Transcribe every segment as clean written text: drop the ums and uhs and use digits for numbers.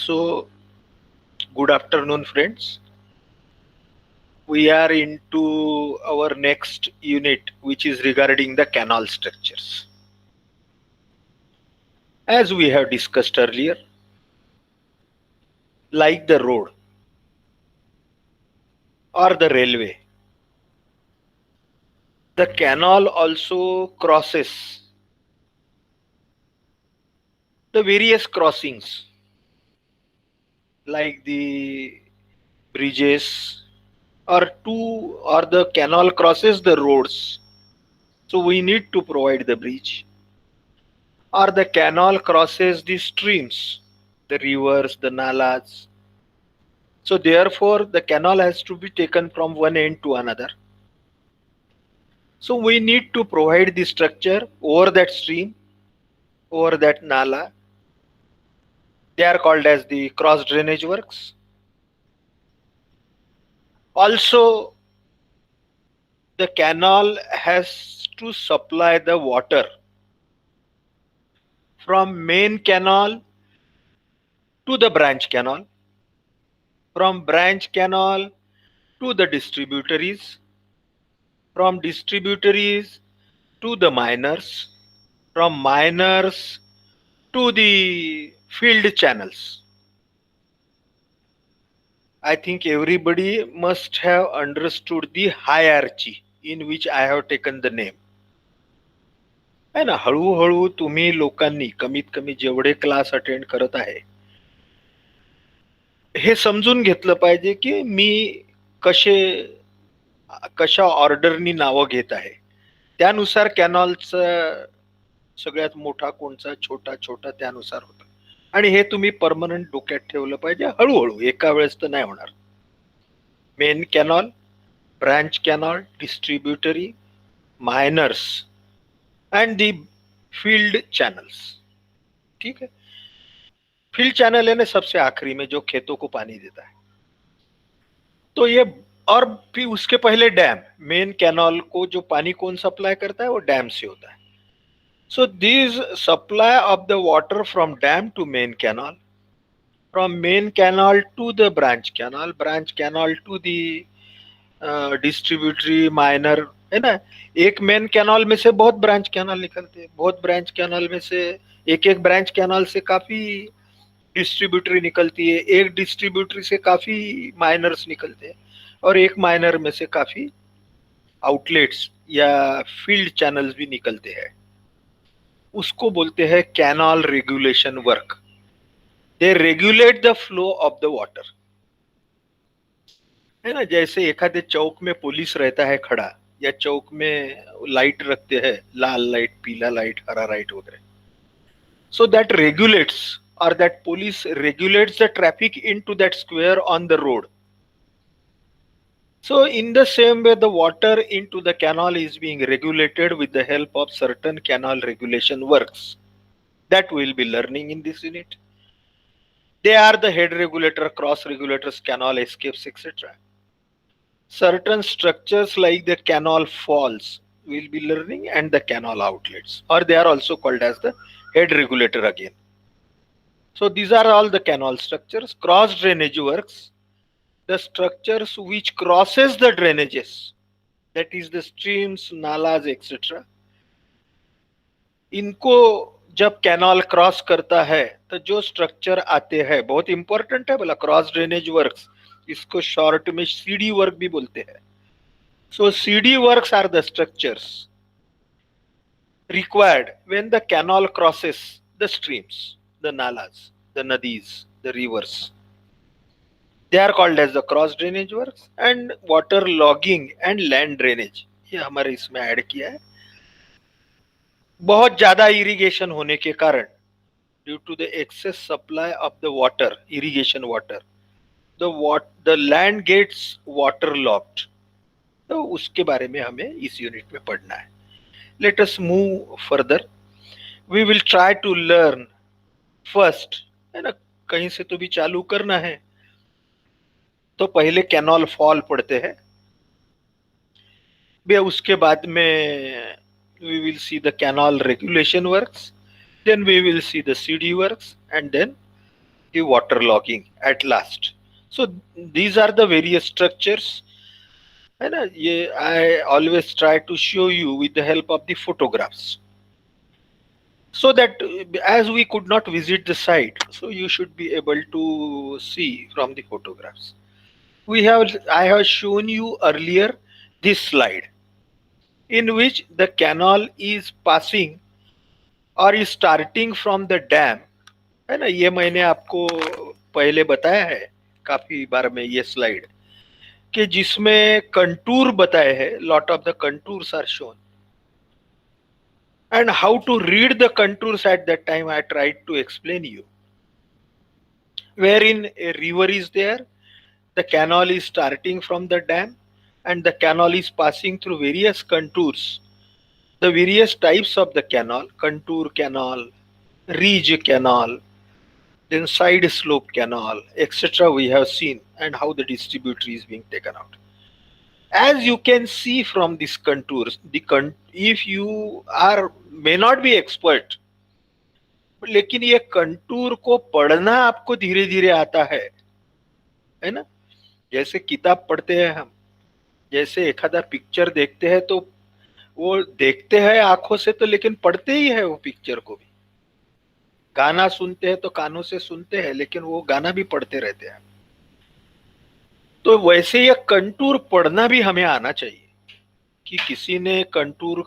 So, good afternoon, friends. We are into our next unit, which is regarding the canal structures. As we have discussed earlier, like the road or the railway, the canal also crosses the various crossings, like the bridges, or the canal crosses the roads. So, we need to provide the bridge, or the canal crosses the streams, the rivers, the nalas. So therefore, the canal has to be taken from one end to another. So we need to provide the structure over that stream, over that nala. They are called as the cross drainage works. Also, the canal has to supply the water from main canal to the branch canal, from branch canal to the distributaries, from distributaries to the miners, from miners to the field channels. I think everybody must have understood the hierarchy in which I have taken the name. आहे ना, हळूहळू तुम्ही लोकांनी कमीत कमी जेवढे class attend करत आहे हे समजून घेतलं पाहिजे की मी कसे कशा ऑर्डरनी नावं घेत आहे. त्यानुसार कॅनॉलचा सगळ्यात मोठा कोणचा, छोटा छोटा त्यानुसार होतं. आणि हे तुम्ही परमनंट डोक्यात ठेवलं पाहिजे. हळूहळू एका वेळेस तर नाही होणार. Main canal, branch canal, distributary, minors and the field channels. ठीक है. फील्ड चैनल है ना सबसे आखिरी में, जो खेतों को पानी देता है. तो ये, और फिर उसके पहले डैम. मेन कैनल को जो पानी कौन सप्लाई करता है वो डैम से होता है. So this supply of the water from dam to main canal, from main canal to the branch canal to the distributary minor, है ना. एक मेन कैनाल में से बहुत ब्रांच कैनाल निकलते हैं, बहुत ब्रांच कैनाल में से एक एक ब्रांच कैनाल से काफी डिस्ट्रीब्यूटरी निकलती है, एक डिस्ट्रीब्यूटरी से काफी माइनर्स निकलते हैं, और एक माइनर में से काफी आउटलेट्स या फील्ड चैनल्स भी निकलते हैं. उसको बोलते हैं canal regulation work. They regulate the flow of the water. है ना, जैसे एखादे चौक में पुलिस रहता है खड़ा, या चौक में लाइट रखते हैं, लाल लाइट, पीला लाइट, हरा लाइट वगैरह. So that regulates, or that police regulates the traffic into that square on the road. So in the same way, the water into the canal is being regulated with the help of certain canal regulation works that we will be learning in this unit. They are the head regulator, cross regulators, canal escapes, etc. Certain structures like the canal falls we'll be learning, and the canal outlets, or they are also called as the head regulator again. So these are all the canal structures. Cross drainage works, the structures which crosses the drainages, that is the streams, nalas, etc. इनको जब canal cross करता है तो जो structure आते हैं, बहुत important है बोला, क्रॉस ड्रेनेज वर्क्स, इसको शॉर्ट में सीडी वर्क भी बोलते हैं. So CD works are the structures required when the canal crosses the streams, the nalas, the nadis, the rivers. They are called as the cross drainage works. And water logging and land drainage, ये हमारे इसमें add किया है. बहुत ज्यादा irrigation होने के कारण, due to the excess supply of the water, irrigation water, the land gets waterlogged. तो उसके बारे में हमें इस यूनिट में पढ़ना है. Let us move further. We will try to learn first, है ना, कहीं से तो भी चालू करना है. तो पहले कैनाल फॉल पढ़ते हैं, भी उसके बाद में we will see the canal regulation works, then we will see the CD works, and then the waterlogging at last. So these are the various structures, है ना. ये I always try to show you with the help of the photographs, so that as we could not visit the site, so you should be able to see from the photographs. I have shown you earlier this slide in which the canal is passing or is starting from the dam, है ना. ये मैंने आपको पहले बताया है काफी बार में ये स्लाइड, कि जिसमें कंटूर बताए हैं, lot of the contours are shown, and how to read the contours at that time I tried to explain you, wherein a river is there, the canal is starting from the dam, and the canal is passing through various contours, the various types of the canal: contour canal, ridge canal, then side slope canal, etc. We have seen, and how the distributor is being taken out. As you can see from these contours, if you are may not be expert, लेकिन ये contour को पढ़ना आपको धीरे धीरे आता है ना. जैसे किताब पढ़ते हैं हम, जैसे एखादा पिक्चर देखते हैं तो वो देखते हैं आंखों से तो, लेकिन पढ़ते ही है वो पिक्चर को भी. गाना सुनते हैं तो कानों से सुनते हैं, लेकिन वो गाना भी पढ़ते रहते हैं. तो वैसे ये कंटूर पढ़ना भी हमें आना चाहिए, कि किसी ने कंटूर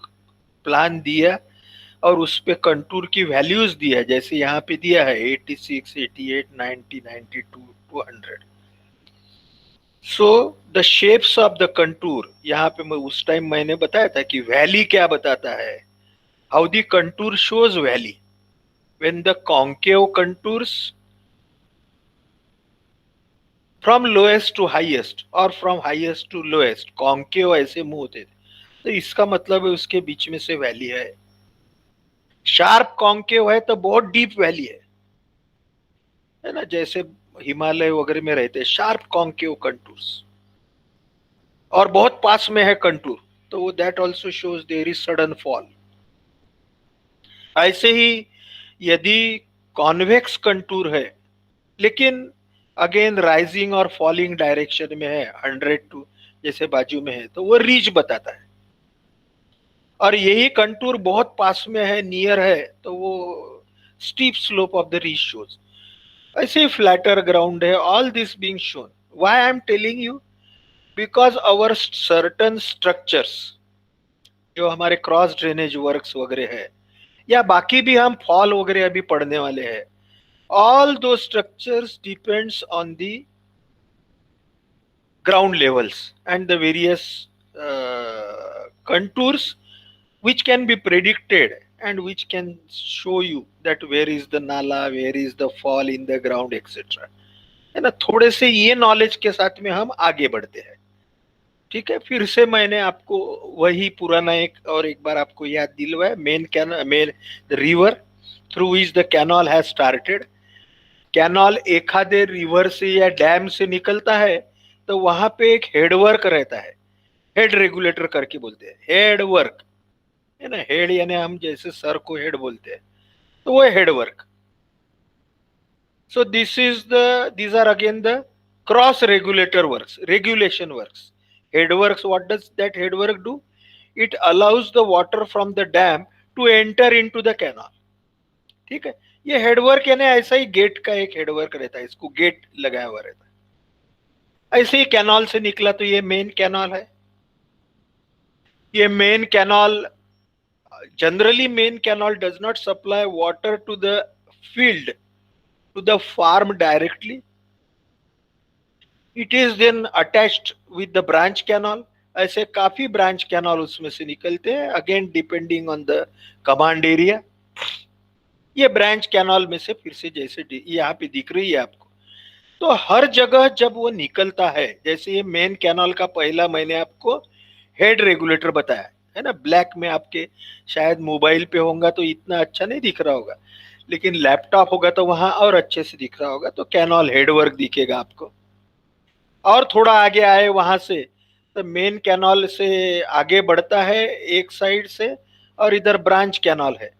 प्लान दिया और उस पे कंटूर की वैल्यूज दिया, जैसे यहाँ पे दिया है 86, 88, 90, 92, 200. So the shapes of the contour, यहाँ पे मैं उस टाइम मैंने बताया था कि वैली क्या बताता है, how the contour shows valley. When the concave contours from lowest to highest और from highest to lowest, concave ऐसे मुंह होते थे, तो इसका मतलब है उसके बीच में से वैली है. शार्प कॉन्केव है तो बहुत डीप वैली है ना. जैसे हिमालय वगैरह में रहते हैं शार्प कॉन्केव कंटूर्स, और बहुत पास में है कंटूर, तो वो that also shows there is sudden fall. ऐसे ही यदि कॉन्वेक्स कंटूर है, लेकिन अगेन राइजिंग और फॉलिंग डायरेक्शन में है, 100 टू जैसे बाजू में है, तो वो रीच बताता है. और यही कंटूर बहुत पास में है, नियर है, तो वो steep slope of the reach shows. ऐसे ही फ्लैटर ग्राउंड है, all this being shown. Why I am telling you, because our certain structures, जो हमारे क्रॉस ड्रेनेज वर्क्स वगैरह है, या बाकी भी हम फॉल वगैरह अभी पढ़ने वाले हैं, all those structures depends on the ground levels and the various contours which can be predicted and which can show you that where is the nala, where is the fall in the ground, etc. है ना. थोड़े से ये knowledge के साथ में हम आगे बढ़ते हैं. ठीक है, फिर से मैंने आपको वही पुराना एक बार आपको याद दिलवाया. Main river through which the canal has started. Canal एखादे रिवर से या डैम से निकलता है तो वहां पे एक हेडवर्क रहता है, हेड रेगुलेटर करके बोलते हैं, हेड वर्क है ना. हेड यानी हम जैसे सर को हेड बोलते हैं, तो वो headwork. So these are again the cross regulator works, regulation works. Head works, what does that head work do? It allows the water from the dam to enter into the canal. ठीक है, ये headwork यानी ऐसा ही gate का एक headwork रहता है, इसको गेट लगाया हुआ रहता है. ऐसे ही कैनाल से निकला तो ये मेन कैनाल है. ये main canal, generally main canal does not supply water to the field, to the farm directly. It is then attached with the branch canal. ऐसे काफी ब्रांच कैनाल उसमें से निकलते हैं, again depending on the command area. ये branch canal में से फिर से जैसे यहाँ पे दिख रही है आपको, तो हर जगह जब वो निकलता है, जैसे ये मेन कैनाल का पहला मैंने आपको हेड रेगुलेटर बताया है ना. ब्लैक में आपके शायद मोबाइल पे होगा तो इतना अच्छा नहीं दिख रहा होगा, लेकिन लैपटॉप होगा तो वहां और अच्छे से दिख रहा होगा. तो कैनाल हेडवर्क दिखेगा आपको. और थोड़ा आगे आए वहां से तो मेन कैनाल से आगे बढ़ता है एक साइड से, और इधर ब्रांच कैनाल है.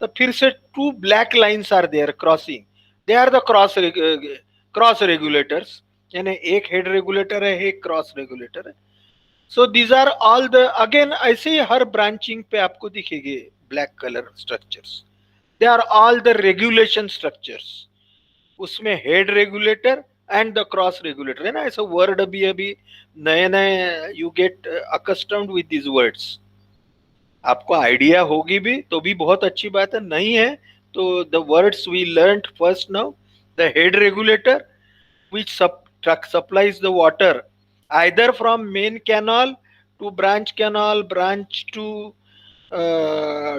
तो फिर से 2 black lines are there crossing. They are the cross regulators, यानी एक हेड रेगुलेटर है, एक क्रॉस रेगुलेटर है. So these are all the, again ऐसे ही हर ब्रांचिंग पे आपको दिखेंगे black colour structures. They are all the regulation structures. उसमें head regulator and the cross regulator है ना, ऐसा वर्ड अभी अभी नए नए you get accustomed with this words. आपको आइडिया होगी भी तो भी बहुत अच्छी बात है, नहीं है तो the words we learn first now. The head regulator which supplies the water either from main canal to branch canal, branch to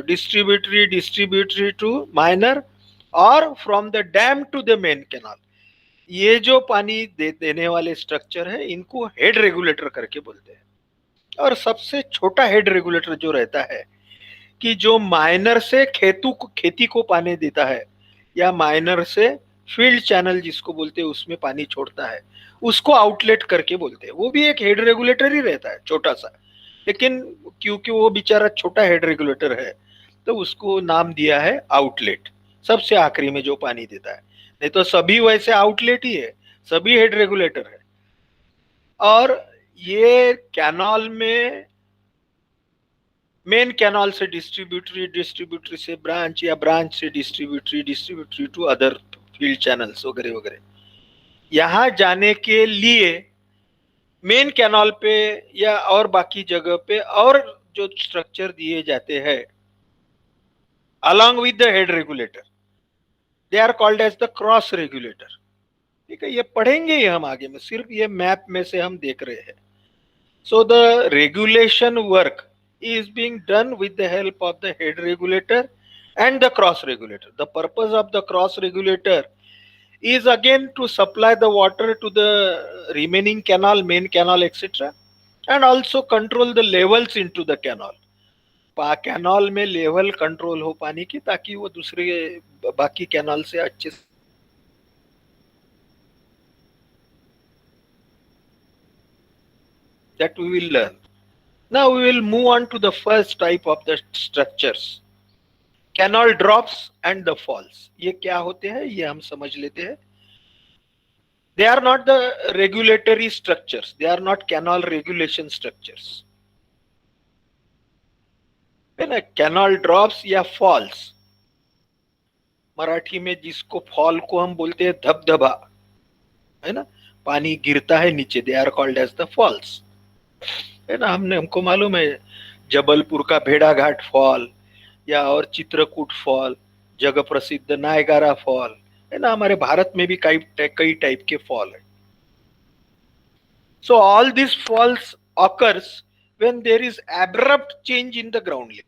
distributary to minor, or from the dam to the main canal. ये जो पानी देने वाले structure है इनको head regulator करके बोलते हैं. और सबसे छोटा हेड रेगुलेटर जो रहता है कि जो माइनर से खेती को पानी देता है, या माइनर से फील्ड चैनल जिसको बोलते हैं उसमें पानी छोड़ता है, उसको आउटलेट करके बोलते हैं. वो भी एक हेड रेगुलेटर ही रहता है छोटा सा, लेकिन क्योंकि वो बेचारा छोटा हेड रेगुलेटर है तो उसको नाम दिया है आउटलेट, सबसे आखिरी में जो पानी देता है. नहीं तो सभी वैसे आउटलेट ही है, सभी हेड रेगुलेटर है. और ये कैनाल में मेन कैनाल से डिस्ट्रीब्यूटरी, डिस्ट्रीब्यूटरी से ब्रांच, या ब्रांच से distributary, distributary to other field channels वगैरह वगैरह. यहाँ जाने के लिए मेन कैनाल पे या और बाकी जगह पे और जो स्ट्रक्चर दिए जाते हैं along with the head regulator, they are called as the cross regulator. ठीक है, ये पढ़ेंगे ही हम आगे में, सिर्फ ये मैप में से हम देख रहे हैं. So the regulation work is being done with the help of the head regulator and the cross regulator. The purpose of the cross regulator is again to supply the water to the remaining canal, main canal, etc., and also control the levels into the canal. Canal में level control हो पानी की, ताकि वो दूसरे बाकी canal से अच्छे से. That we will learn. Now we will move on to the first type of the structures, canal drops and the falls. ये क्या होते हैं ये हम समझ लेते हैं. They are not the regulatory structures, they are not canal regulation structures. है ना, कैनाल ड्रॉप्स या फॉल्स, मराठी में जिसको फॉल को हम बोलते हैं धबधबा, है ना, पानी गिरता है नीचे, they are called as the falls. है ना, हमको मालूम है जबलपुर का भेड़ा घाट फॉल, या और चित्रकूट फॉल, जगह प्रसिद्ध नायगारा फॉल, है ना. हमारे भारत में भी कई टाइप के फॉल है. So all this falls occurs when there is abrupt change in the ground level.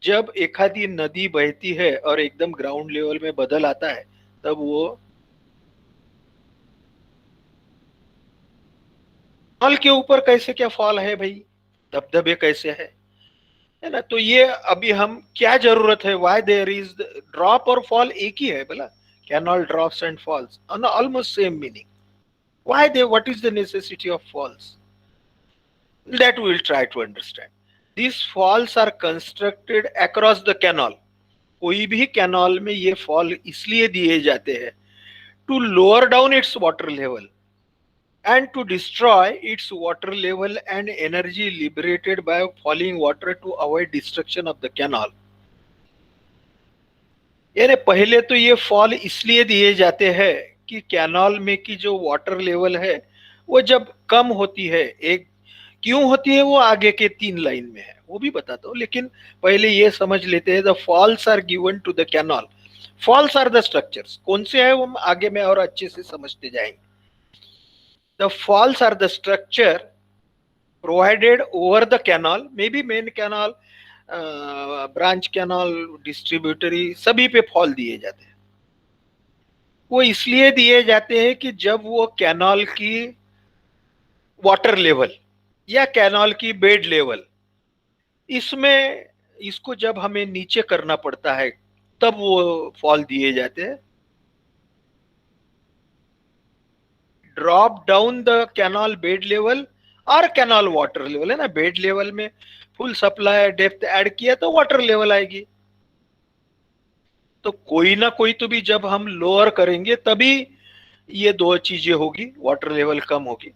जब एखादी नदी बहती है और एकदम ग्राउंड लेवल में बदल आता है, तब वो फॉल के ऊपर कैसे क्या फॉल है भाई, धबधबे कैसे है ना. तो ये अभी हम क्या जरूरत है, व्हाई देयर इज ड्रॉप और फॉल एक ही है बोला, canal drops and falls almost same meaning. Why they, what is the necessity of falls, that we will try to understand. This falls are constructed across the canal. कोई भी canal में ये fall इसलिए दिए जाते हैं to lower down its water level and to destroy its water level and energy liberated by falling water to avoid destruction of the canal. यानी पहले तो ये फॉल इसलिए दिए जाते हैं कि कैनाल में की जो वाटर लेवल है वो जब कम होती है, एक क्यों होती है वो आगे के 3 लाइन में है, वो भी बताता हूँ, लेकिन पहले ये समझ लेते हैं. The falls are given to the canal. Falls are the structures, कौन से है वो आगे में और अच्छे से समझते जाएंगे. The falls are the structure provided over the canal, maybe main canal, branch canal, distributary, सभी पे फॉल दिए जाते हैं. वो इसलिए दिए जाते हैं कि जब वो कैनाल की वाटर लेवल या कैनाल की बेड लेवल, इसमें इसको जब हमें नीचे करना पड़ता है तब वो फॉल दिए जाते हैं. Drop down the canal bed level और कैनाल वाटर लेवल, है ना. बेड लेवल में फुल सप्लाई डेप्थ ऐड किया तो वाटर लेवल आएगी. तो कोई ना कोई तो भी जब हम लोअर करेंगे तभी ये दो चीजें होगी, वाटर लेवल कम होगी।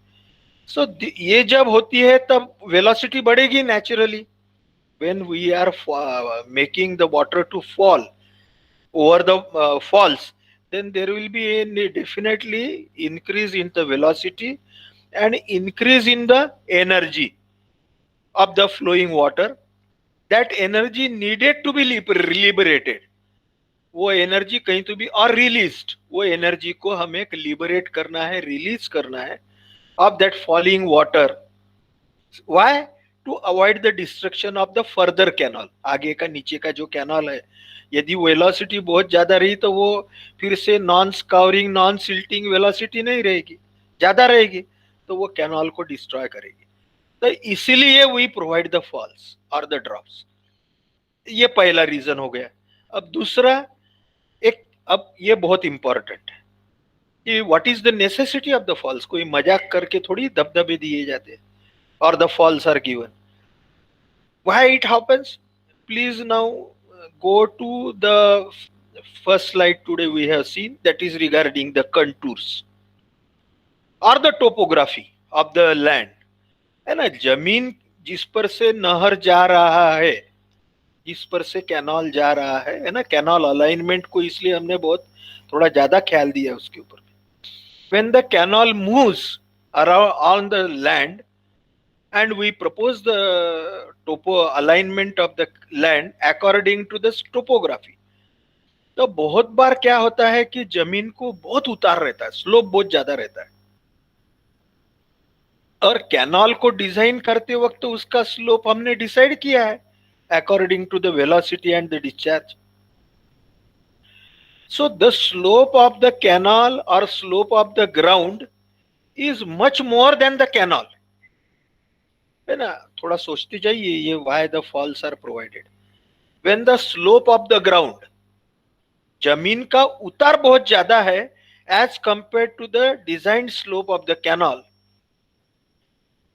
सो ये जब होती है तब वेलोसिटी बढ़ेगी naturally. when we are making the water to fall over the falls, then there will be a definitely increase in the velocity and increase in the energy of the flowing water. That energy needed to be liberated. वो energy कहीं तो भी और released, वो energy को हमें liberate करना है, रिलीज करना है of that falling water. Why? To avoid the destruction of the further canal. आगे का नीचे का जो कैनाल है, यदि वेलोसिटी बहुत ज्यादा रही तो वो फिर से नॉन स्कावरिंग नॉन सिल्टिंग वेलोसिटी नहीं रहेगी, ज्यादा रहेगी, तो वो कैनाल को डिस्ट्रॉय करेगी। तो इसीलिए वी प्रोवाइड द फॉल्स और द ड्रॉप्स। ये पहला रीजन हो गया। अब दूसरा, एक अब ये बहुत इंपॉर्टेंट है कि what is the necessity of the falls. कोई मजाक करके थोड़ी दबदबे दिए जाते हैं और the falls are given. Why it happens? Please now go to the first slide today we have seen, that is regarding the contours or the topography of the land, है ना। जमीन जिस पर से नहर जा रहा है, जिस पर से कैनाल जा रहा है ना, कैनाल अलाइनमेंट को इसलिए हमने बहुत थोड़ा ज्यादा ख्याल दिया उसके ऊपर। when the canal moves around on the land and we propose the topo alignment of the land according to the topography, तो बहुत बार क्या होता है कि जमीन को बहुत उतार रहता है, स्लोप बहुत ज्यादा रहता है, और कैनाल को डिजाइन करते वक्त तो उसका स्लोप हमने डिसाइड किया है according to the velocity and the discharge. So the slope of the canal और slope of the ground is much more than the canal, है ना। थोड़ा सोचते जाइए ये why the falls are provided. When the slope of the ground, जमीन का उतार बहुत ज्यादा है as compare to the design slope of the canal,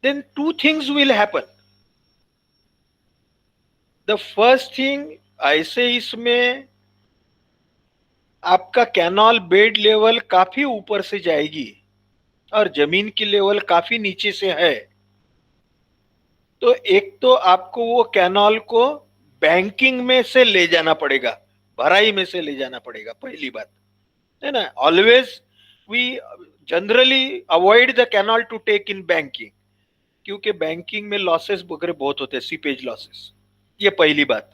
then two things will happen. The first thing, ऐसे इसमें आपका कैनाल बेड लेवल काफी ऊपर से जाएगी और जमीन की लेवल काफी नीचे से है, तो एक तो आपको वो कैनाल को बैंकिंग में से ले जाना पड़ेगा, भराई में से ले जाना पड़ेगा, पहली बात, है ना। Always we generally avoid the canal to take in banking, क्योंकि बैंकिंग में लॉसेस वगैरह बहुत होते हैं, सीपेज लॉसेस, ये पहली बात।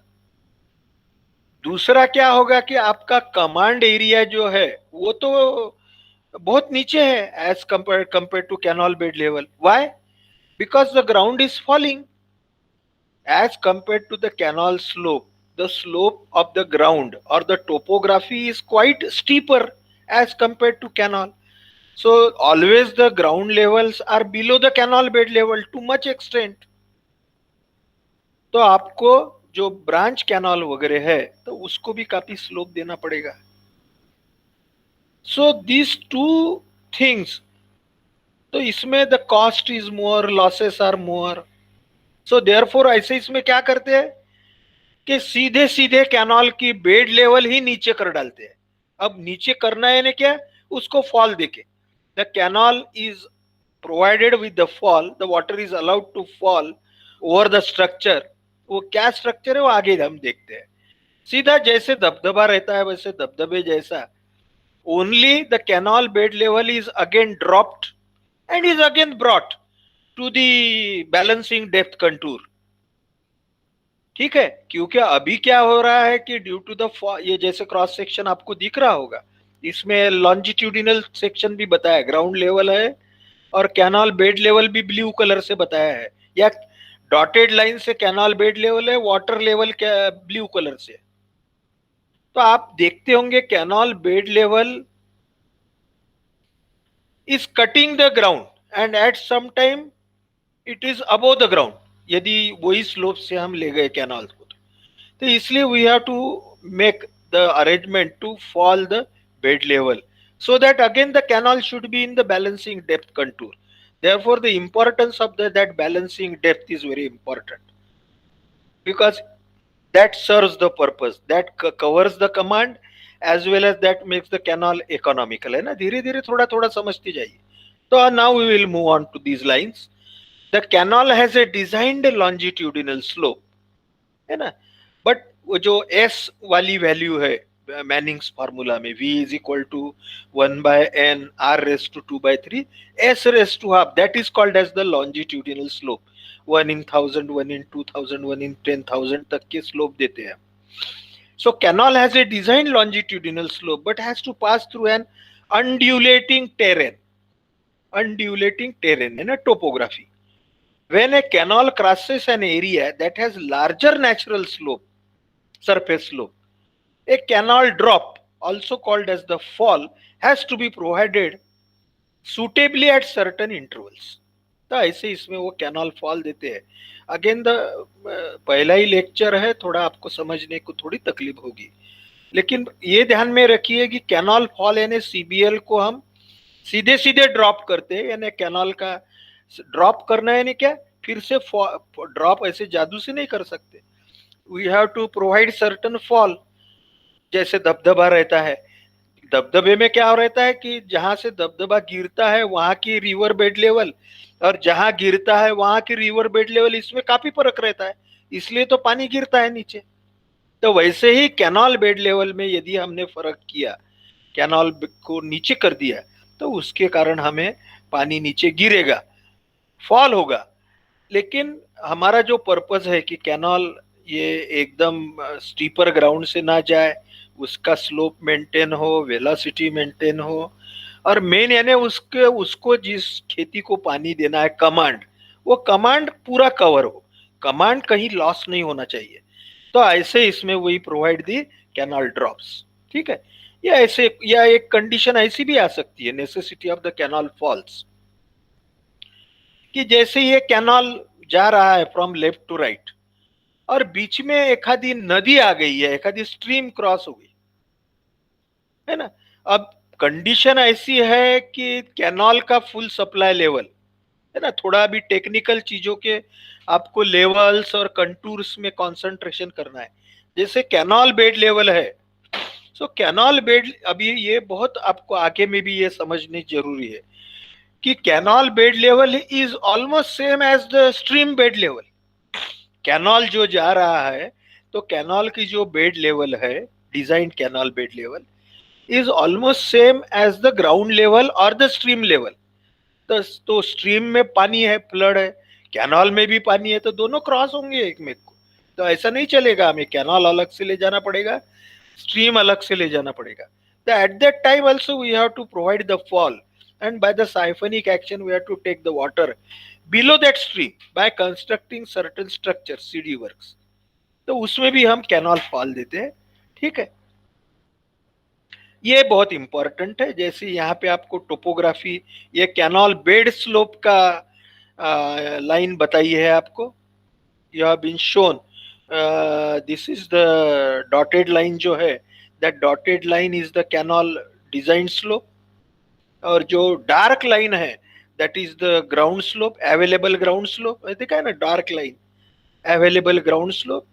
दूसरा क्या होगा कि आपका कमांड एरिया जो है वो तो बहुत नीचे है as compare to canal bed level. Why? Because the ground is falling as compare to the canal slope. The slope of the ground और the topography is quite steeper as compare to canal. So always the ground levels are below the canal bed level to much extent. तो आपको जो branch canal वगैरह है तो उसको भी काफी स्लोप देना पड़ेगा. So these two things, तो इसमें the cost is more, losses are more. So therefore ऐसे इसमें क्या करते हैं कि सीधे सीधे कैनाल की बेड लेवल ही नीचे कर डालते हैं. अब नीचे करना है ना क्या, उसको फॉल देके. The canal is provided with the fall, the water is allowed to fall over the structure. वो क्या स्ट्रक्चर है वो आगे हम देखते हैं. सीधा जैसे दबदबा रहता है वैसे दबदबे जैसा, only the canal bed level is again dropped and is again brought to the balancing depth contour. ठीक है, क्योंकि अभी क्या हो रहा है कि ड्यू टू द ये जैसे क्रॉस सेक्शन आपको दिख रहा होगा, इसमें लॉन्जिट्यूडिनल सेक्शन भी बताया, ग्राउंड लेवल है और कैनाल बेड लेवल भी ब्लू कलर से बताया है, या डॉटेड लाइन से कैनाल बेड लेवल है, वाटर लेवल ब्लू कलर से. तो आप देखते होंगे canal bed level is cutting the ground and at some time it is above the ground. यदि वही स्लोप से हम ले गए कैनाल को तो इसलिए we have to make the arrangement to fall the bed level so that again the canal should be in the balancing depth contour. Therefore the importance of that balancing depth is very important, because that serves the purpose, that covers the command as well as that makes the canal economical, है ना. धीरे धीरे थोड़ा थोड़ा समझते जाइए. तो now we will move on to these lines. The canal has a designed longitudinal slope, है ना. बट वो जो s वाली वैल्यू है मैनिंग्स फार्मूला में, v is equal to 1/n r⁻²/3 s⁻², that is called as the longitudinal slope. 1 in 1000, 1 in 2000, 1 in 10,000 तक के slope देते हैं. So canal has a designed longitudinal slope but has to pass through an undulating terrain. Undulating terrain है ना, topography. When a canal crosses an area that has larger natural slope, surface slope, a canal drop, also called as the fall, has to be provided suitably at certain intervals. तो ऐसे इसमें वो canal fall देते हैं. Again the पहला ही lecture है, थोड़ा आपको समझने को थोड़ी तकलीफ होगी, लेकिन ये ध्यान में रखिए कि कैनाल फॉल यानी सीबीएल को हम सीधे सीधे ड्रॉप करते हैं, यानी कैनाल का ड्रॉप करना यानी क्या, फिर से ड्रॉप ऐसे जादू से नहीं कर सकते. We have to provide certain fall. जैसे दबदबा रहता है, दबदबे में क्या रहता है कि जहां से दबदबा गिरता है वहां की रिवर बेड लेवल और जहां गिरता है वहां की रिवर बेड लेवल, इसमें काफी फर्क रहता है, इसलिए तो पानी गिरता है नीचे. तो वैसे ही कैनाल बेड लेवल में यदि हमने फर्क किया, कैनाल को नीचे कर दिया, तो उसके कारण हमें पानी नीचे गिरेगा, फॉल होगा. लेकिन हमारा जो पर्पस है कि कैनाल ये एकदम स्टीपर ग्राउंड से ना जाए, उसका स्लोप मेंटेन हो, वेलोसिटी मेंटेन हो, और मेन यानी उसको जिस खेती को पानी देना है कमांड, वो कमांड पूरा कवर हो, कमांड कहीं लॉस नहीं होना चाहिए. तो ऐसे इसमें वही प्रोवाइड दी कैनाल ड्रॉप्स. ठीक है. या ऐसे, या एक कंडीशन ऐसी भी आ सकती है, necessity of the canal falls, कि जैसे ये कैनाल जा रहा है फ्रॉम लेफ्ट टू राइट और बीच में एक आधी नदी आ गई है, एक आधी स्ट्रीम क्रॉस हो गई है ना. अब कंडीशन ऐसी है कि कैनाल का फुल सप्लाई लेवल है ना, थोड़ा भी टेक्निकल चीजों के आपको लेवल्स और कंटूर्स में कंसंट्रेशन करना है. जैसे कैनाल बेड लेवल है, सो कैनाल बेड, अभी ये बहुत आपको आगे में भी ये समझनी जरूरी है कि canal bed level is almost same as the stream bed level. Canal जो जा रहा है, तो कैनाल की जो बेड लेवल है, design canal bed level is almost same as the ground level और द स्ट्रीम लेवल. तो स्ट्रीम में पानी है, फ्लड है, कैनाल में भी पानी है, तो दोनों क्रॉस होंगे एक में को. तो ऐसा नहीं चलेगा, हमें कैनाल अलग से ले जाना पड़ेगा, स्ट्रीम अलग से ले जाना पड़ेगा. तो at that time also we have to provide the fall, and by the siphonic action we have to take the water below that stream by constructing certain structures, सीढ़ी वर्क्स. तो उसमें भी हम कैनाल फॉल देते हैं. ठीक है. ये बहुत इंपॉर्टेंट है. जैसे यहाँ पे आपको टोपोग्राफी, ये कैनाल बेड स्लोप का लाइन बताई है आपको. You have been shown, this is the dotted line जो है, that dotted line is the canal design slope, और जो डार्क लाइन है that is the ground slope, available ground slope. देखा है ना, dark line available ground slope.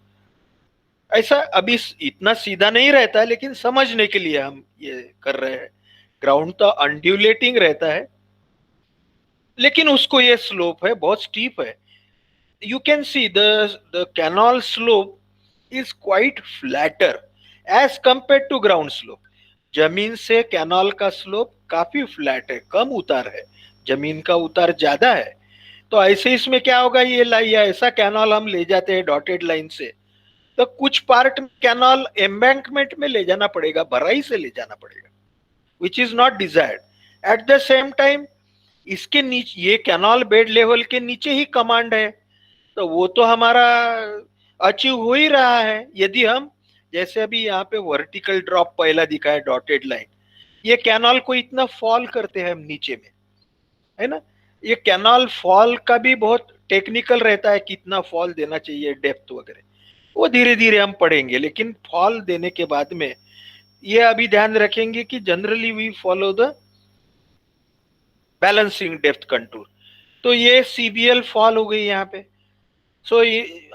ऐसा अभी इतना सीधा नहीं रहता है, लेकिन समझने के लिए हम ये कर रहे हैं. ग्राउंड तो अंड्यूलेटिंग रहता है, लेकिन उसको ये स्लोप है, बहुत स्टीप है. You can see the canal slope is quite flatter as compare to ground slope. जमीन से कैनाल का स्लोप काफी फ्लैट है, कम उतार है, जमीन का उतार ज्यादा है. तो ऐसे इसमें क्या होगा, ये या ऐसा कैनाल हम ले जाते हैं डॉटेड लाइन से, तो कुछ पार्ट कैनाल एम्बैंकमेंट में ले जाना पड़ेगा, भराई से ले जाना पड़ेगा, which is not desired. At the same time इसके नीचे, ये कैनाल बेड लेवल के नीचे ही कमांड है, तो वो तो हमारा अचीव हो ही रहा है. यदि हम, जैसे अभी यहाँ पे वर्टिकल ड्रॉप पहला दिखा है डॉटेड लाइन, ये कैनाल को इतना फॉल करते हैं हम नीचे में, है ना. ये कैनाल फॉल का भी बहुत टेक्निकल रहता है, कितना फॉल देना चाहिए, डेप्थ वगैरह, वो धीरे धीरे हम पढ़ेंगे. लेकिन फॉल देने के बाद में ये अभी ध्यान रखेंगे कि generally we follow the balancing depth contour. तो ये सीबीएल फॉल हो गई यहाँ पे. So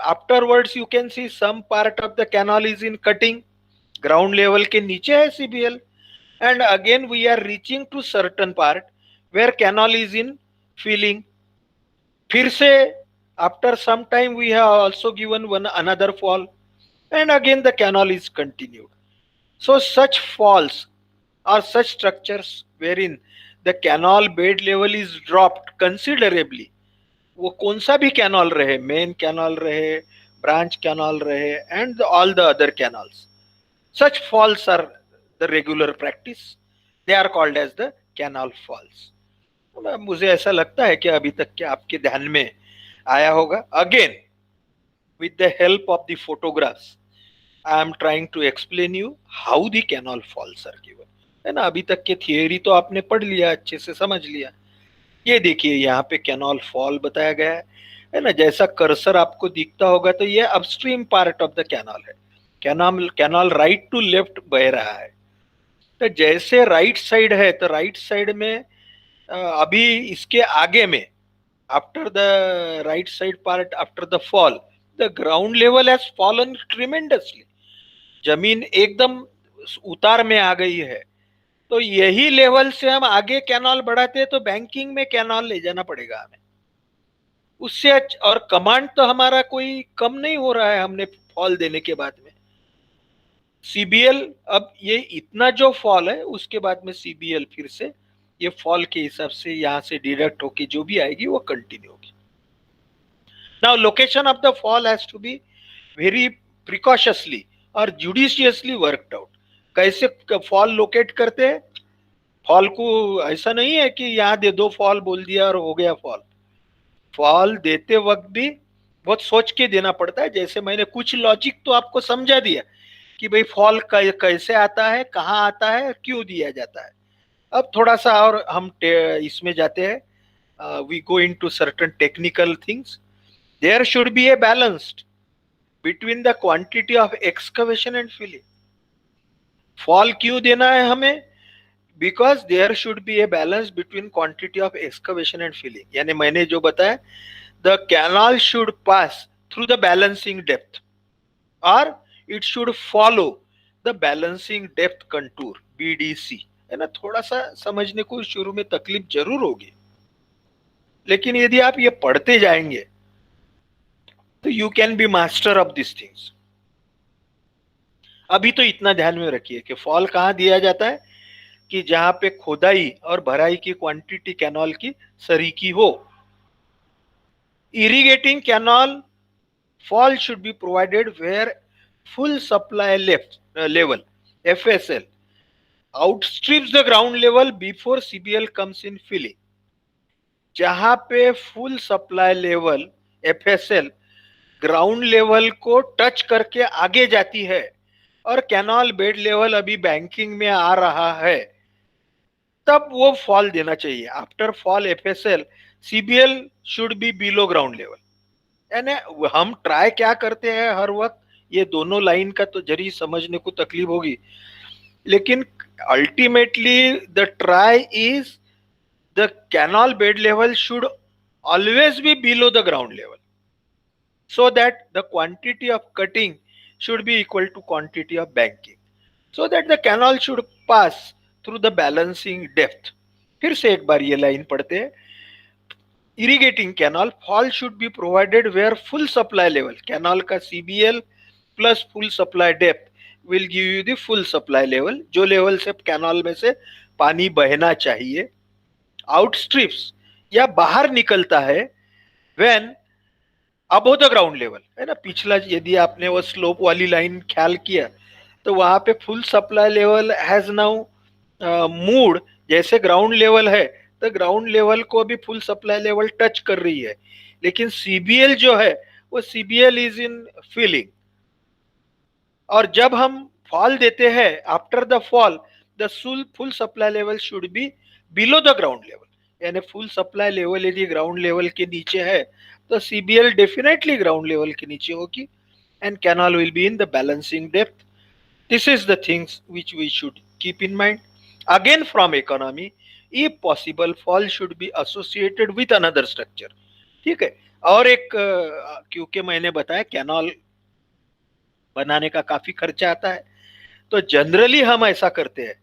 afterwards you can see some part of the canal is in cutting, ground level के नीचे है CBL, and again we are reaching to certain part where canal is in filling. फिर से after some time we have also given one another fall, and again the canal is continued. So such falls or such structures wherein the canal bed level is dropped considerably, वो कौन सा भी canal रहे, main canal रहे, branch canal रहे, and all the other canals, such falls are the regular practice. They are called as the canal falls. मुझे ऐसा लगता है कि अभी तक के आपके ध्यान में आया होगा. Again with the help of the photographs I am trying to explain you how the canal falls are given. है ना, अभी तक के थियोरी तो आपने पढ़ लिया, अच्छे से समझ लिया. ये देखिए यहाँ पे कैनाल फॉल बताया गया है ना. जैसा कर्सर आपको दिखता होगा तो ये upstream part of the canal है. कैनाल राइट टू लेफ्ट बह रहा है. तो जैसे राइट साइड है तो राइट साइड में अभी इसके आगे में after the right side part after the fall the ground level has fallen tremendously. जमीन एकदम उतार में आ गई है. तो यही लेवल से हम आगे कैनाल बढ़ाते तो बैंकिंग में कैनाल ले जाना पड़ेगा हमें उससे. और कमांड तो हमारा कोई कम नहीं हो रहा है हमने फॉल देने के बाद में. सीबीएल अब ये इतना जो फॉल है उसके बाद में सीबीएल फिर से ये फॉल के हिसाब से यहां से डिडक्ट होके जो भी आएगी वो कंटिन्यू होगी. Now location of the fall has to be very precautiously और जुडिशियसली वर्कड आउट. कैसे फॉल लोकेट करते हैं? फॉल को ऐसा नहीं है कि यहाँ दे दो फॉल बोल दिया और हो गया फॉल. फॉल देते वक्त भी बहुत सोच के देना पड़ता है. जैसे मैंने कुछ लॉजिक तो आपको समझा दिया कि भाई फॉल कैसे आता है, कहाँ आता है, क्यों दिया जाता है. अब थोड़ा सा और हम इसमें जाते हैं. We go into certain technical things. There should be a balanced between the quantity of excavation and filling. Fall क्यों देना है हमें? Because there should be a balance between quantity of excavation and filling. यानी मैंने जो बताया, the canal should pass through the balancing depth और it should follow the balancing depth contour BDC. है ना, थोड़ा सा समझने को शुरू में तकलीफ जरूर होगी, लेकिन यदि आप ये पढ़ते जाएंगे तो you can be master of this things. अभी तो इतना ध्यान में रखिए कि फॉल कहाँ दिया जाता है कि जहां पे खोदाई और भराई की क्वांटिटी कैनाल की सरीकी हो. Irrigating canal fall should be provided where full supply level FSL outstrips the ground level before CBL comes in filling. जहां पे full supply level FSL ground level को टच करके आगे जाती है और कैनाल बेड लेवल अभी बैंकिंग में आ रहा है, तब वो फॉल देना चाहिए. After fall FSL CBL should be below ground level. यानी हम ट्राई क्या करते हैं हर वक्त, ये दोनों लाइन का तो जरी समझने को तकलीफ होगी, लेकिन ultimately the try is the canal bed level should always be below the ground level so that the quantity of cutting should be equal to quantity of banking, so that the canal should pass through the balancing depth. फिर से एक बार ये line पढ़ते हैं. irrigating canal fall should be provided where full supply level, canal का CBL plus full supply depth will give you the full supply level, जो level से canal में से पानी बहना चाहिए. outstrips या बाहर निकलता है when above the ground level. है ना, पिछला यदि आपने वो स्लोप वाली लाइन ख्याल किया तो वहां पे full supply level has now mood. जैसे ग्राउंड लेवल है तो ग्राउंड लेवल को भी फुल सप्लाई लेवल टच कर रही है, लेकिन CBL जो है वो CBL इज इन फिलिंग. और जब हम फॉल देते हैं after the fall the full supply level should be below the ground level. यानी फुल सप्लाई लेवल यदि ग्राउंड लेवल के नीचे है तो CBL डेफिनेटली ग्राउंड लेवल के नीचे होगी and canal will be in the balancing depth. This is the things which we should keep in mind. Again from economy, if possible fall should be associated with another structure. ठीक है. और एक क्योंकि मैंने बताया कैनाल बनाने का काफी खर्चा आता है, तो जनरली हम ऐसा करते हैं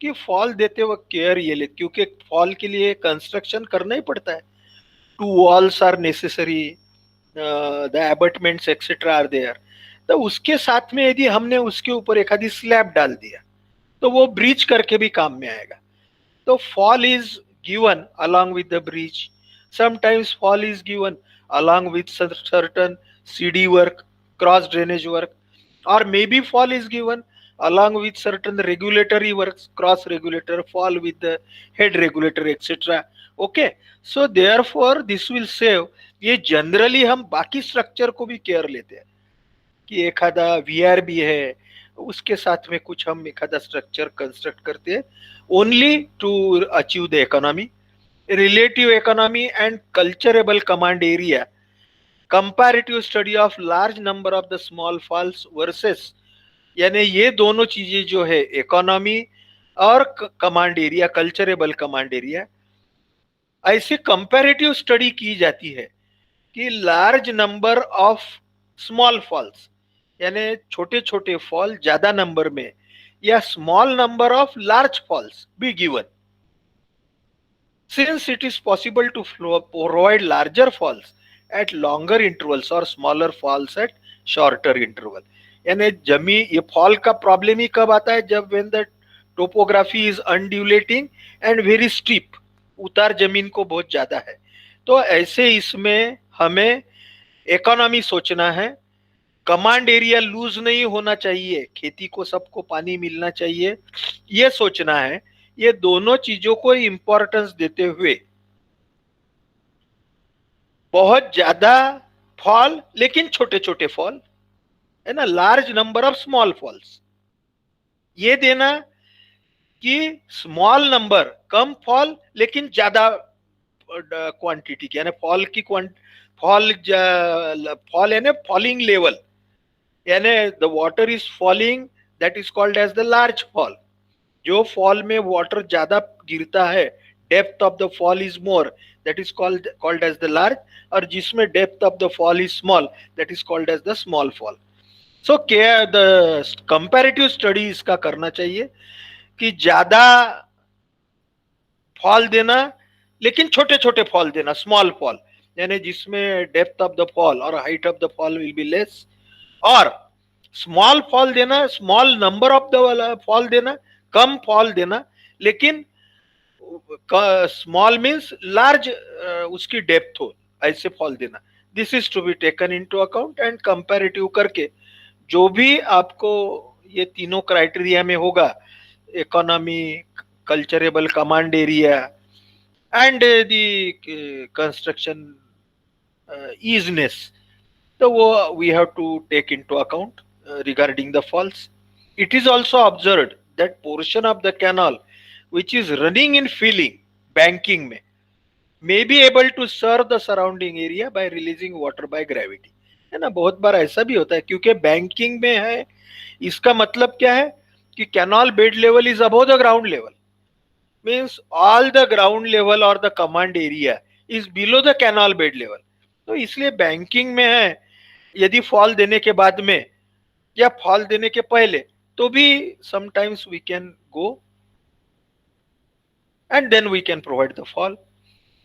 कि फॉल देते वक्त केयर ये ले, क्योंकि फॉल के लिए कंस्ट्रक्शन करना ही पड़ता है. 2 walls are necessary, the abutments etcetera are there. तो उसके साथ में यदि हमने उसके ऊपर एक आधी स्लैब डाल दिया तो वो ब्रिज करके भी काम में आएगा. तो fall is given along with the bridge. Sometimes fall is given along with certain CD work, cross drainage work, or maybe fall is given along with certain regulatory works, cross regulator, fall with the head regulator, etc. Okay, so therefore this will save. ये generally हम बाकी structure को भी care लेते हैं कि एक आधा VRB है, उसके साथ में कुछ हम एक आधा स्ट्रक्चर कंस्ट्रक्ट करते हैं, only to achieve the economy, relative economy and culturable command area, comparative study of large number of the small falls versus. यानी ये दोनों चीजें जो है, इकोनॉमी और command area, culturable command area, ऐसे कंपैरेटिव स्टडी की जाती है कि large number of small falls, यानी छोटे छोटे फॉल ज्यादा नंबर में, या small number of large falls be given. Since it is possible to provide larger falls at longer intervals or smaller falls at shorter interval. यानी जमीन, ये fall का प्रॉब्लम ही कब आता है, जब when the topography is undulating and very steep, उतार जमीन को बहुत ज्यादा है. तो ऐसे इसमें हमें इकोनॉमी सोचना है, कमांड एरिया लूज नहीं होना चाहिए, खेती को सबको पानी मिलना चाहिए, ये सोचना है. ये दोनों चीजों को इंपॉर्टेंस देते हुए बहुत ज्यादा फॉल लेकिन छोटे छोटे फॉल है ना, large number of small falls, ये देना कि स्मॉल नंबर कम फॉल लेकिन ज्यादा क्वांटिटी, यानी फॉल की फॉल यानी फॉलिंग लेवल, यानी the water is falling, that is called as the large fall. जो फॉल में वाटर ज्यादा गिरता है, depth of the fall is more, that is called as the large, और जिसमें depth of the fall is small, that is called as the small fall. So care the comparative study इसका करना चाहिए कि ज्यादा फॉल देना लेकिन छोटे छोटे फॉल देना, स्मॉल फॉल, यानी जिसमें डेप्थ ऑफ द फॉल और height of the fall will be less, और स्मॉल फॉल देना, small number of the fall देना, कम फॉल देना, लेकिन स्मॉल मीन्स लार्ज उसकी डेप्थ हो, ऐसे फॉल देना. This is to be taken into account and comparative करके जो भी आपको ये तीनों क्राइटेरिया में होगा, economy, culturable command area and the construction easiness, तो वो we have to take into account regarding the falls. It is also observed that portion of the canal which is running in filling, banking may be able to serve the surrounding area by releasing water by gravity. है ना, बहुत बार ऐसा भी होता है क्योंकि banking में है. इसका मतलब क्या है कि canal bed level is above the ground level, means all the ground level और the command area is below the canal bed level. तो इसलिए बैंकिंग में है, यदि फॉल देने के बाद में या फॉल देने के पहले, तो भी sometimes we can go and then we can provide the fall.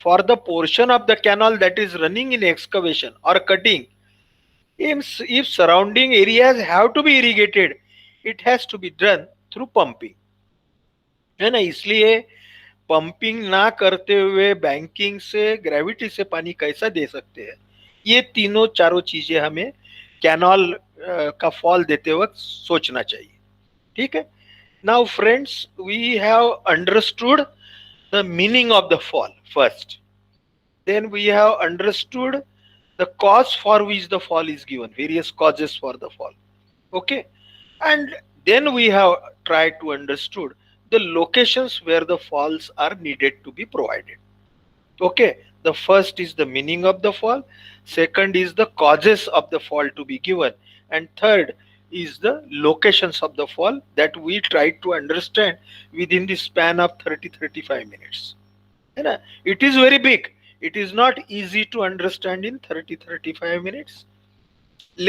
For the portion of the canal that is running in excavation or cutting, if surrounding areas have to be irrigated, it has to be done through pumping, है ना. इसलिए pumping ना करते हुए banking से, gravity से पानी कैसा दे सकते हैं, ये तीनों चारों चीजें हमें कैनाल का फॉल देते वक्त सोचना चाहिए. ठीक है. Now friends, we have understood the meaning of the fall first, then we have understood the cause for which the fall is given, various causes for the fall. Okay, and then we have try to understood the locations where the falls are needed to be provided. Okay, the first is the meaning of the fall, second is the causes of the fall to be given, and third is the locations of the fall that we try to understand within the span of 30-35 minutes. It is very big, it is not easy to understand in 30-35 minutes,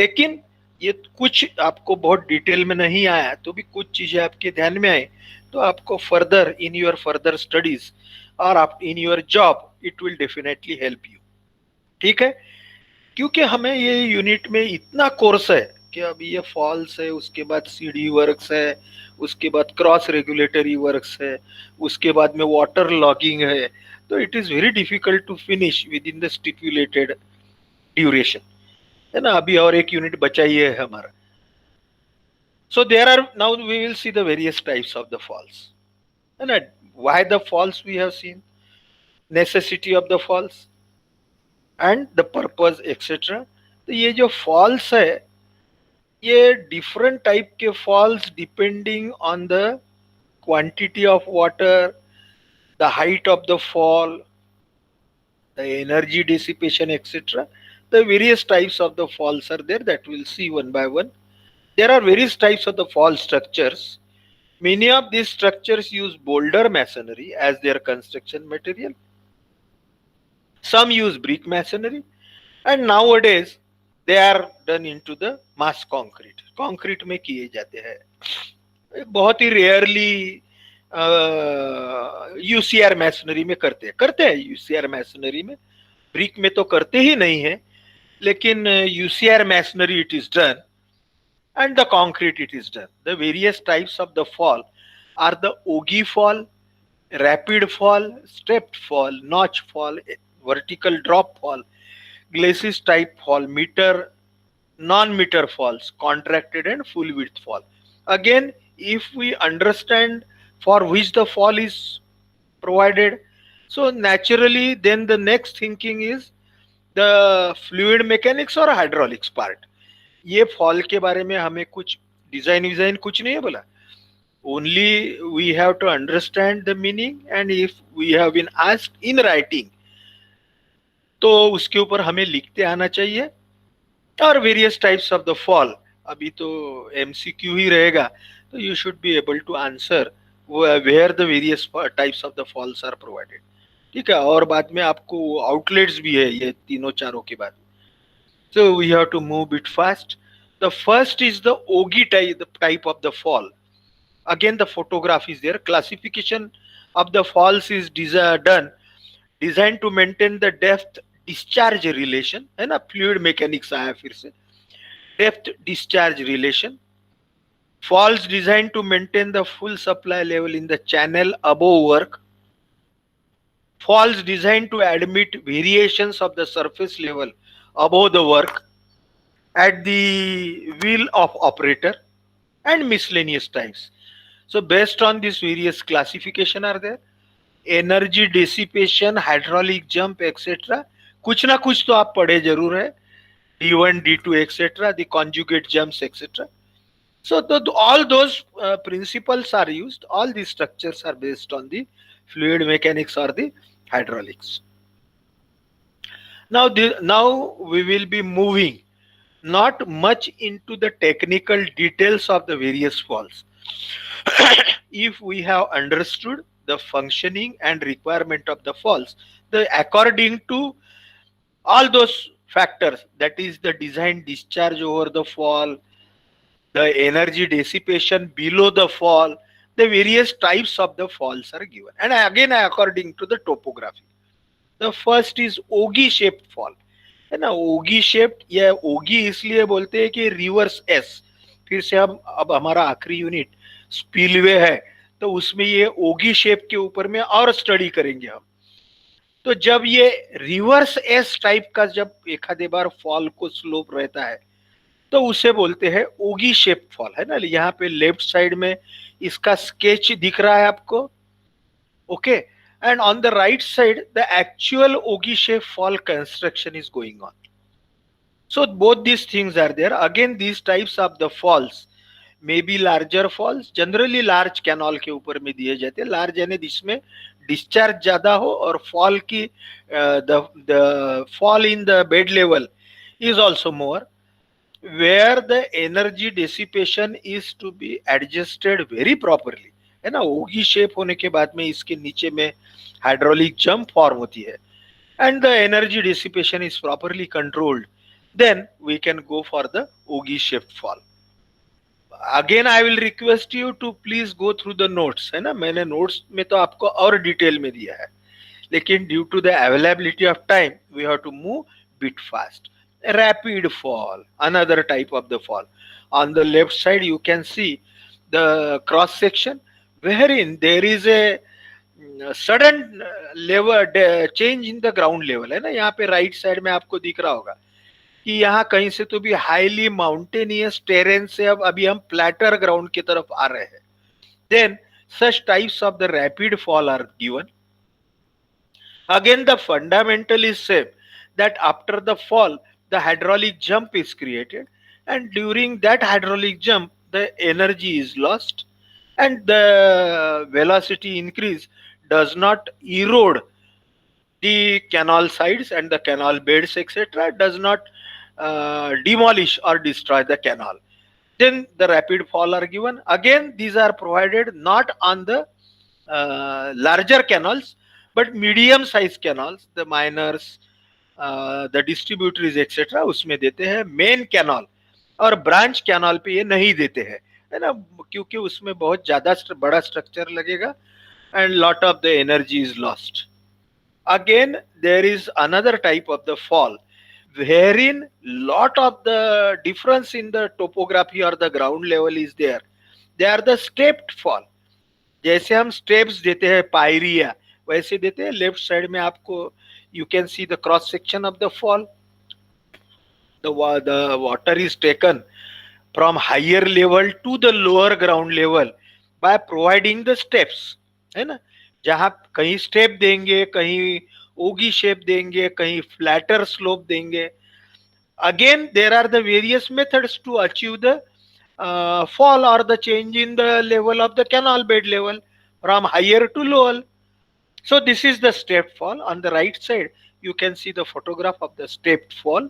लेकिन ये कुछ आपको बहुत detail में नहीं आया तो भी कुछ चीजें आपके ध्यान में आए तो आपको further in your further studies और आप in your job it will definitely help you. ठीक है, क्योंकि हमें ये यूनिट में इतना कोर्स है कि अभी ये फॉल्स है, उसके बाद सीडी वर्क्स है, उसके बाद क्रॉस रेगुलेटरी वर्क्स है, उसके बाद में वाटर लॉगिंग है, तो it is very difficult to finish within the stipulated duration, है ना। अभी और एक यूनिट बचा ही है हमारा। So there are now we will see the various types of the falls, है ना। Why the falls we have seen, necessity of the falls and the purpose etcetera. तो ये जो फॉल्स है ये डिफरेंट टाइप के falls depending on the quantity of water, the height of the fall, the energy dissipation, etc. The various types of the falls are there that we'll see one by one. There are various types of the fall structures. Many of these structures use boulder masonry as their construction material. Some use brick masonry, and nowadays they are done into the mass concrete. Concrete में किए जाते हैं, बहुत ही rarely यूसीआर masonry में करते हैं यूसीआर masonry में, brick में तो करते ही नहीं है, लेकिन UCR masonry it is done and the concrete it is done. The various types of the fall are the ogee fall, rapid fall, stepped fall, notch fall, vertical drop fall, glacis type fall, meter, non-meter falls, contracted and full width fall. Again, if we understand for which the fall is provided, so naturally then the next thinking is the fluid mechanics or hydraulics part. ये fall के बारे में हमें कुछ design कुछ नहीं है बोला, only we have to understand the meaning and if we have been asked in writing तो उसके ऊपर हमें लिखते आना चाहिए। और various types of the fall, अभी तो एमसीक्यू ही रहेगा, तो you should be able to answer where the various types of the falls are provided. ठीक है, और बाद में आपको आउटलेट्स भी है ये तीनों चारों के बाद। So we have to move it fast. The first is the ogee type, the type of the fall. Again, the photograph is there. Classification of the falls is designed to maintain the depth discharge relation, है ना, fluid mechanics आया फिर से, depth discharge relation. Falls designed to maintain the full supply level in the channel above work. Falls designed to admit variations of the surface level above the work at the will of operator, and miscellaneous types. So based on these various classification are there, energy dissipation, hydraulic jump, etc. कुछ ना कुछ तो आप पढ़े जरूर है, D1, D2, etc. the conjugate jumps, etc. So all those principles are used. All these structures are based on the fluid mechanics or the hydraulics. Now we will be moving not much into the technical details of the various falls. If we have understood the functioning and requirement of the falls, according to all those factors, that is the design discharge over the fall, the energy dissipation below the fall, the various types of the falls are given, and again according to the topography. The first is ogee shaped fall, है ना। ओगी shaped, या ओगी इसलिए बोलते हैं कि reverse S, फिर से अब हमारा आखिरी यूनिट स्पिलवे है, तो उसमें ये ओगी शेप के ऊपर में और स्टडी करेंगे हम। तो जब ये रिवर्स एस टाइप का जब एक आधे बार फॉल को स्लोप रहता है तो उसे बोलते हैं ओगी शेप फॉल, है ना। यहाँ पे लेफ्ट साइड में इसका स्केच दिख रहा है आपको, okay. And on the right side, the actual ogee shape fall construction is going on. So both these things are there. Again, these types of the falls may be larger falls. Generally large canal के ऊपर में दिए जाते हैं, large यानी जिसमें discharge ज्यादा हो और fall की the fall in the bed level is also more, where the energy dissipation is to be adjusted very properly, है ना। ओगी शेप होने के बाद में इसके नीचे में हाइड्रोलिक जंप फॉर्म होती है, and the energy dissipation is properly controlled then we can go for the Ogi shaped fall. Again I will request you to please go through the notes, है ना, मैंने नोट्स में तो आपको और detail में दिया है, लेकिन due to the availability of time we have to move bit fast. Rapid fall, another type of the fall. On the left side you can see the cross section wherein there is a sudden level change in the ground level, है ना. यहाँ पे right side में आपको दिख रहा होगा कि यहाँ कहीं से तो भी हाईली माउंटेनियस टेरेन से अब अभी हम फ्लैटर ग्राउंड की तरफ आ रहे हैं. Then such types of the rapid fall are given. Again the fundamental is same, that after the fall the hydraulic jump is created, and during that hydraulic jump the energy is lost, and the velocity increase does not erode the canal sides and the canal beds, etc., does not demolish or destroy the canal. Then the rapid fall are given. Again these are provided not on the larger canals but medium size canals, the miners, the distributaries, etc., उसमें देते हैं. Main canal और branch canal पे ये नहीं देते हैं, है ना, क्योंकि उसमें बहुत ज्यादा बड़ा स्ट्रक्चर लगेगा and lot of the energy is lost. Again there is another type of the fall wherein lot of the difference in the topography or the ground level is there. They are the stepped fall. जैसे हम steps देते हैं pyorrhoea वैसे देते हैं. Left side में आपको you can see the cross section of the fall. the water is taken from higher level to the lower ground level by providing the steps, है ना. जहां कहीं स्टेप देंगे, कहीं ओगी शेप देंगे, कहीं फ्लैटर स्लोप देंगे. Again there are the various methods to achieve the fall or the change in the level of the canal bed level from higher to lower. So this is the stepped fall. On the right side you can see the photograph of the stepped fall.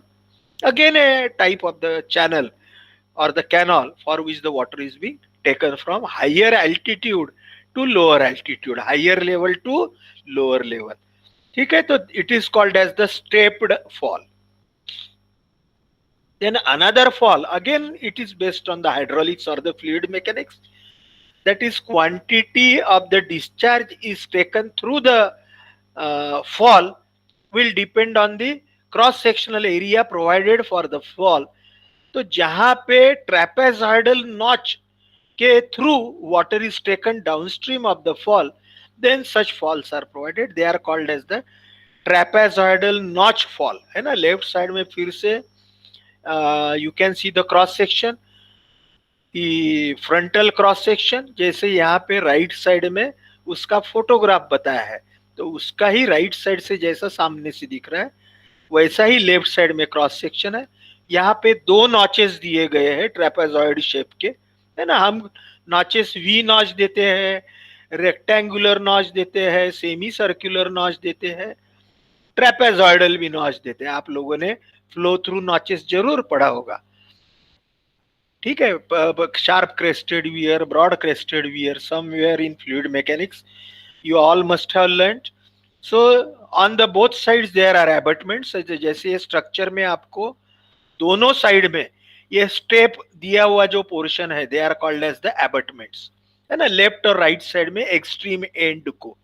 Again a type of the channel or the canal for which the water is being taken from higher altitude to lower altitude, higher level to lower level. ठीक है, तो it is called as the stepped fall. Then another fall, again it is based on the hydraulics or the fluid mechanics. That is, quantity of the discharge is taken through the fall will depend on the cross sectional area provided for the fall. तो जहां पे trapezoidal notch के through water is taken downstream of the fall, then such falls are provided. They are called as the trapezoidal notch fall, है ना. Left side में फिर से you can see the cross section, the frontal cross section. जैसे यहाँ पे right side में उसका फोटोग्राफ बताया है, तो उसका ही राइट साइड से जैसा सामने से दिख रहा है वैसा ही लेफ्ट साइड में क्रॉस सेक्शन है. यहाँ पे दो नॉचेस दिए गए हैं ट्रेपेजॉइड शेप के, है ना. हम नॉचेस वी नॉच देते हैं, रेक्टेंगुलर नॉच देते हैं, सेमी सर्कुलर नॉच देते हैं, ट्रेपेजॉइडल भी नॉच देते हैं. आप लोगों ने फ्लो थ्रू नॉचेस जरूर पढ़ा होगा, ठीक है. Sharp crested weir, broad crested weir, somewhere in fluid mechanics you all must have learned. So on the both sides there are abutments. जैसे ये स्ट्रक्चर में आपको दोनों साइड में ये स्टेप दिया हुआ जो पोर्शन है, they are called as the abutments, है ना. लेफ्ट और राइट साइड में एक्सट्रीम एंड को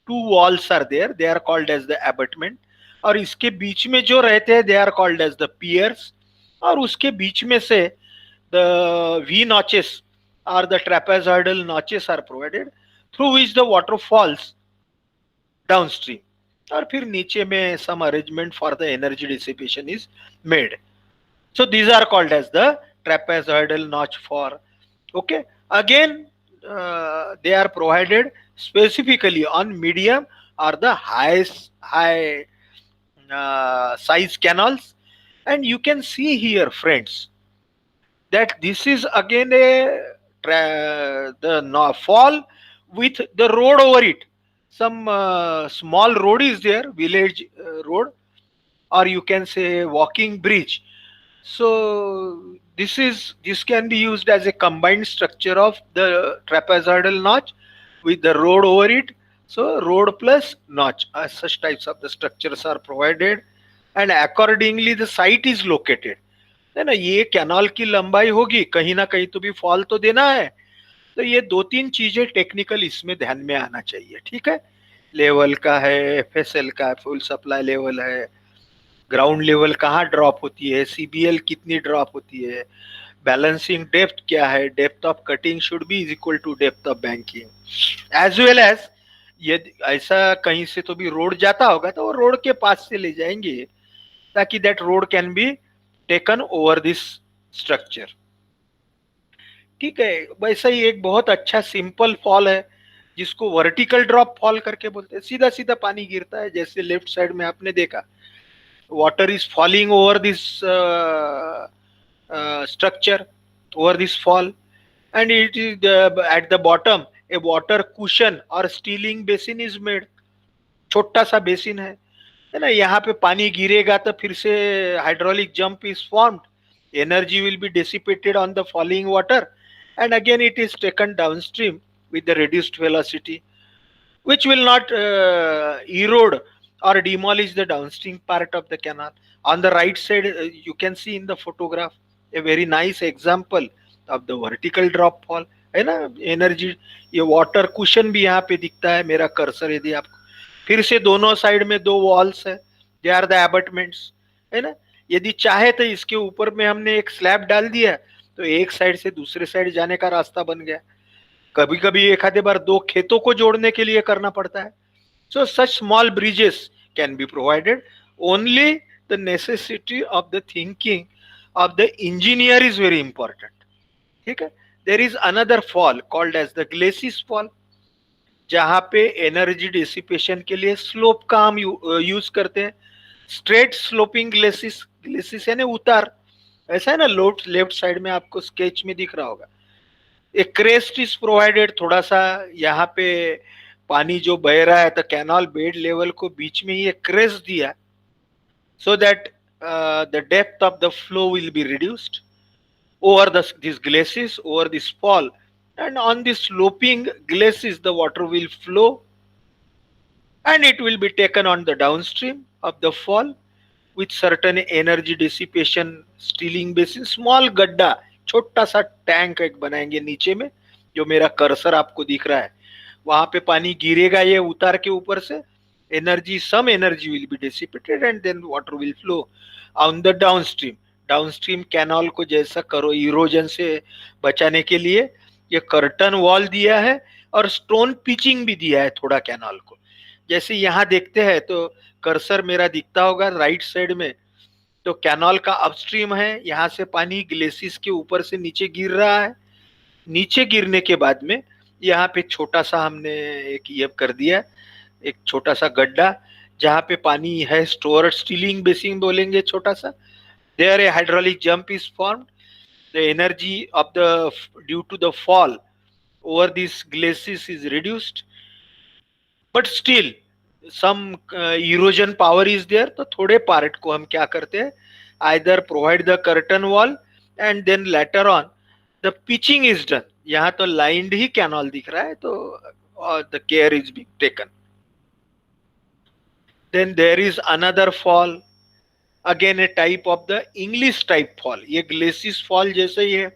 two walls are there, they are called as the abutment. और इसके बीच में जो रहते हैं they are called as the piers. और उसके बीच में से द वी नॉचेस और the trapezoidal notches are provided through which the water falls downstream. और फिर नीचे में some arrangement for the energy dissipation is made. So these are called as the trapezoidal notch fall. Okay, again they are provided specifically on medium or the high size canals. And you can see here, friends, that this is again the fall with the road over it. Some small road is there, village road, or you can say walking bridge. So this can be used as a combined structure of the trapezoidal notch with the road over it. So road plus notch, such types of the structures are provided. And accordingly the site is located, है ना। ये canal की लंबाई होगी, कहीं ना कहीं तो भी फॉल तो देना है। तो ये दो तीन चीजें टेक्निकल इसमें ध्यान में आना चाहिए, ठीक है। लेवल का है, एफएसएल का फुल सप्लाई लेवल है, ग्राउंड लेवल कहाँ ड्रॉप होती है, सीबीएल कितनी ड्रॉप होती है, बैलेंसिंग डेप्थ क्या है, depth of cutting should be is equal to depth of banking, as well as यदि ऐसा कहीं से तो भी रोड जाता होगा तो वो रोड के पास से ले जाएंगे, ताकि that road can be taken over this structure, ठीक है। वैसा ही एक बहुत अच्छा सिंपल फॉल है जिसको वर्टिकल ड्रॉप फॉल करके बोलते हैं। सीधा सीधा पानी गिरता है, जैसे लेफ्ट साइड में आपने देखा, water is falling over this structure, over this fall, and it is at the bottom a water cushion or stealing basin is made, छोटा सा बेसिन है ना। यहाँ पे पानी गिरेगा तो फिर से hydraulic jump is formed, energy will be dissipated on the falling water, and again it is taken downstream with the reduced velocity, which will not erode or demolish the downstream part of the canal. On the right side, you can see in the photograph a very nice example of the vertical drop fall, है ना। Energy, ये water cushion भी यहाँ पे दिखता है, मेरा cursor यदि आपको, फिर से दोनों साइड में दो वॉल्स है, दे आर द एबटमेंट्स, है ना। यदि चाहे तो इसके ऊपर में हमने एक स्लैब डाल दिया तो एक साइड से दूसरे साइड जाने का रास्ता बन गया। कभी कभी एक आधे बार दो खेतों को जोड़ने के लिए करना पड़ता है। So such small bridges can be provided, only the necessity of the thinking of the engineer is very important, ठीक है। There is another fall called as the glacis fall, जहां पे एनर्जी डिसिपेशन के लिए स्लोप का हम use करते हैं। स्ट्रेट स्लोपिंग ग्लेसिस, ग्लेसिस यानी उतार, ऐसा है ना, लेफ्ट साइड में आपको स्केच में दिख रहा होगा। एक क्रेस्ट इज प्रोवाइडेड, थोड़ा सा यहाँ पे पानी जो बह रहा है तो कैनाल बेड लेवल को बीच में ही एक क्रेस्ट दिया, so that the depth of the flow will be reduced over these glacis, over this fall, and on this sloping glacis the water will flow and it will be taken on the downstream of the fall with certain energy dissipation stealing basin, small गड्ढा, छोटा सा tank एक बनाएंगे नीचे में, जो मेरा cursor आपको दिख रहा है, वहां पे पानी गिरेगा ये उतार के ऊपर से, energy, some energy will be dissipated and then water will flow on the downstream. Downstream canal को जैसा करो इरोजन से बचाने के लिए ये कर्टन वॉल दिया है और स्टोन पिचिंग भी दिया है थोड़ा कैनाल को। जैसे यहाँ देखते हैं तो कर्सर मेरा दिखता होगा राइट साइड में, तो कैनाल का अपस्ट्रीम है, यहाँ से पानी ग्लेसिस के ऊपर से नीचे गिर रहा है। नीचे गिरने के बाद में यहाँ पे छोटा सा हमने एक ये कर दिया, एक छोटा सा गड्ढा जहाँ पे पानी है, स्टोर स्टीलिंग बेसिन बोलेंगे छोटा सा। There a hydraulic jump is formed, the energy of the due to the fall over this glacis is reduced, but still some erosion power is there. तो थोड़े पार्ट को हम क्या करते हैं, either provide the curtain wall and then later on the pitching is done. यहाँ तो lined ही कैनाल दिख रहा है तो the care is being taken. Then there is another fall, again A type of the English type fall. ये ग्लेसिस fall जैसे ही है,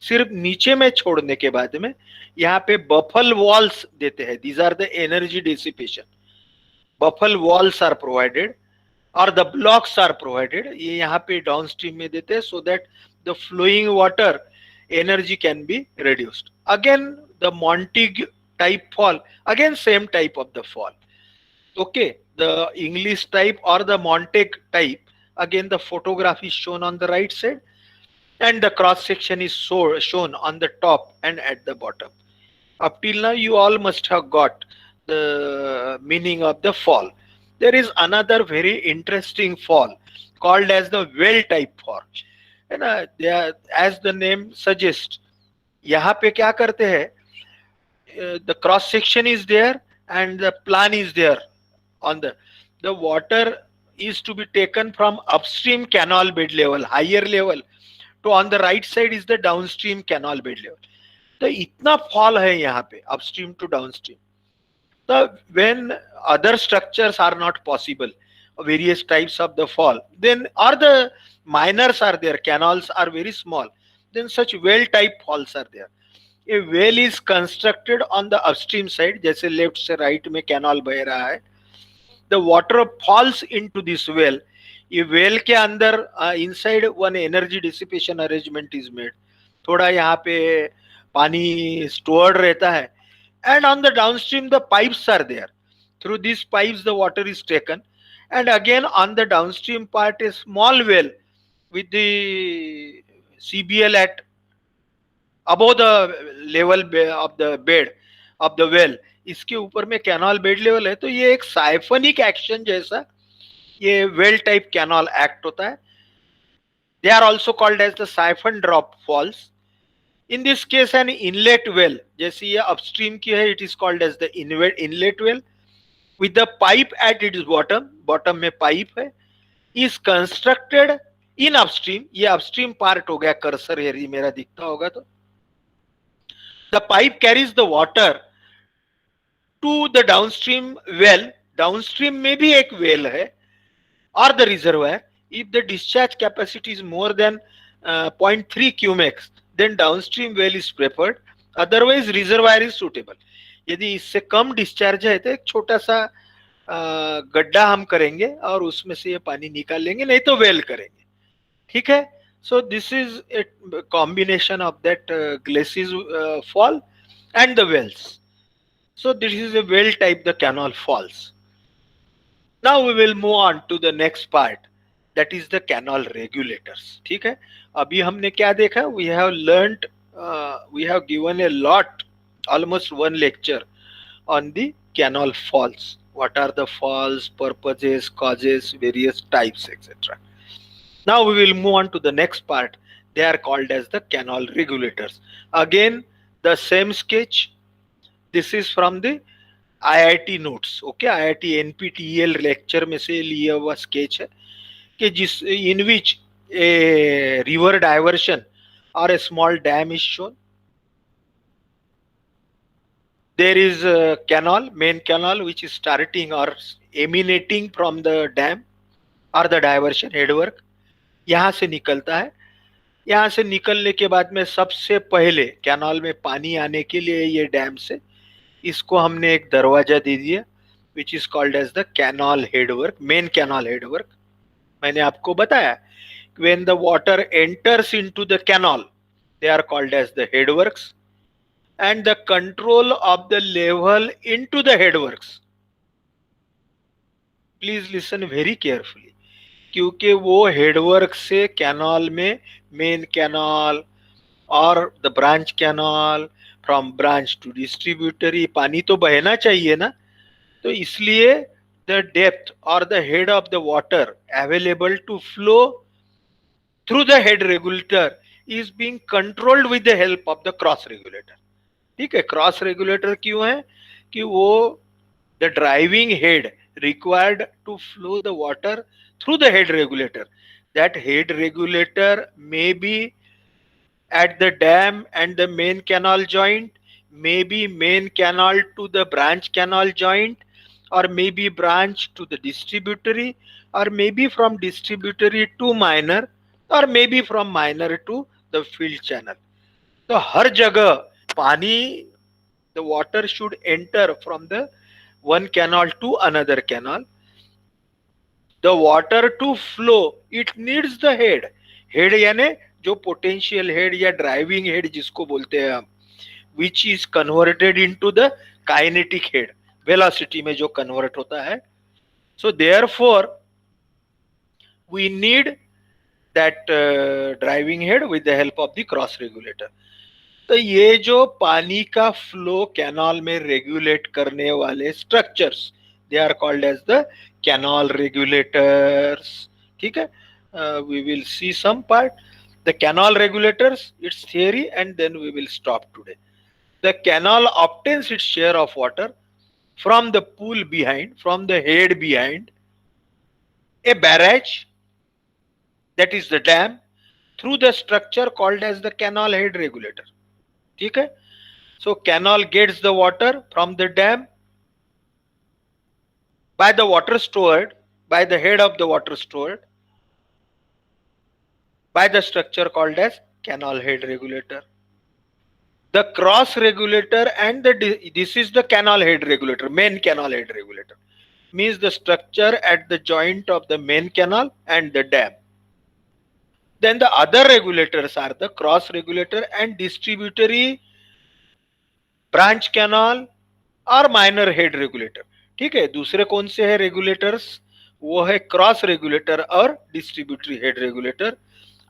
सिर्फ नीचे में छोड़ने के बाद में यहाँ पे बफल वॉल्स देते हैं, these are the energy dissipation. Baffle walls are provided और द ब्लॉक्स आर प्रोवाइडेड, ये यहाँ पे डाउनस्ट्रीम में देते हैं, so that the flowing water energy can be reduced. Again the Montague type fall, again same type of the fall, okay, the English type or the Montague type, again the photograph is shown on the right side and the cross section is shown on the top and at the bottom. Up till now you all must have got the meaning of the fall. There is another very interesting fall called as the well type fall, है ना। as the name suggests, यहाँ पे क्या करते हैं, the cross section is there and the plan is there on the water is to be taken from upstream canal bed level, higher level, to on the right side is the downstream canal bed level. तो इतना fall है यहाँ पे upstream to downstream. तो when other structures are not possible, various types of the fall, then or the minors are there, canals are very small, then such well type falls are there. A well is constructed on the upstream side, जैसे left से right में canal बह रहा है, the water falls into this well. ये well के अंदर inside one energy dissipation arrangement is made, थोड़ा यहाँ पे पानी स्टोर्ड रहता है, and on the downstream the pipes are there. Through these pipes the water is taken, and again on the downstream part a small well with the CBL at above the level of the bed of the well, इसके ऊपर में canal bed level है, तो ये एक साइफनिक action जैसा ये well type canal act होता है. They are also called as the siphon drop falls. In this case an inlet well, जैसे ये अपस्ट्रीम की है, it is called as the inlet well with the pipe at its bottom, bottom में pipe है, is constructed in upstream. ये upstream part हो गया, cursor area मेरा दिखता होगा तो. The pipe carries the water to the downstream well. Downstream में भी एक well है or the reservoir. If the discharge capacity is more than 0.3 cumex, then downstream well is preferred. Otherwise reservoir is suitable. यदि इससे कम discharge है तो एक छोटा सा गड्ढा हम करेंगे और उसमें से ये पानी निकाल लेंगे, नहीं तो वेल करेंगे. ठीक है. So this is a combination of that glacis fall and the wells. So this is a well type the canal falls. Now we will move on to the next part, that is the canal regulators. ठीक है. अभी हमने क्या देखा, we have learned, we have given a lot, almost one lecture on the canal falls. What are the falls, purposes, causes, various types, etc. Now we will move on to the next part. They are called as the canal regulators. Again the same sketch. This is from the IIT notes. Okay, IIT NPTEL lecture में से लिया हुआ sketch है कि जिस in which a river diversion or a small dam is shown. There is a canal, main canal, which is starting or emanating from the dam or the diversion headwork. यहाँ से निकलता है. यहाँ से निकलने के बाद में सबसे पहले कैनाल में पानी आने के लिए ये डैम से इसको हमने एक दरवाजा दे दिया, which is called as the canal headwork, main canal headwork. मैंने आपको बताया when the water enters into the canal, they are called as the headworks. And the control of the level into the headworks. Please listen very carefully, क्योंकि वो headwork से canal में main canal और the branch canal, from branch to distributary पानी तो बहना चाहिए ना, तो इसलिए the depth or the head of the water available to flow through the head regulator is being controlled with the help of the cross regulator. ठीक है. Cross regulator क्यों है कि वो the driving head required to flow the water through the head regulator. That head regulator may be at the dam and the main canal joint, may be main canal to the branch canal joint, और may be branch to the distributary, और may be from distributary to minor, और may be from minor to the field channel. तो हर जगह पानी, the water should enter from the one canal to another canal. The water to flow, it needs the head. Head यानी जो potential head या driving head जिसको बोलते हैं हम, which is converted into the kinetic head, velocity में जो convert होता है. So therefore we need that driving head with the help of the cross regulator. तो ये जो पानी का फ्लो कैनाल में रेगुलेट करने वाले structures, they are called as the canal regulators. ठीक है. We will see some part the canal regulators, its theory, and then we will stop today. The canal obtains its share of water from the pool behind, from the head behind a barrage, that is the dam, through the structure called as the canal head regulator. ठीक है. So canal gets the water from the dam by the water stored by the head of the water stored by the structure called as canal head regulator. The cross regulator and this is the canal head regulator, main canal head regulator, means the structure at the joint of the main canal and the dam. Then the other regulators are the cross regulator and distributary branch canal और minor head regulator. ठीक है, दूसरे कौन से है regulators? वो है cross regulator और distributary head regulator.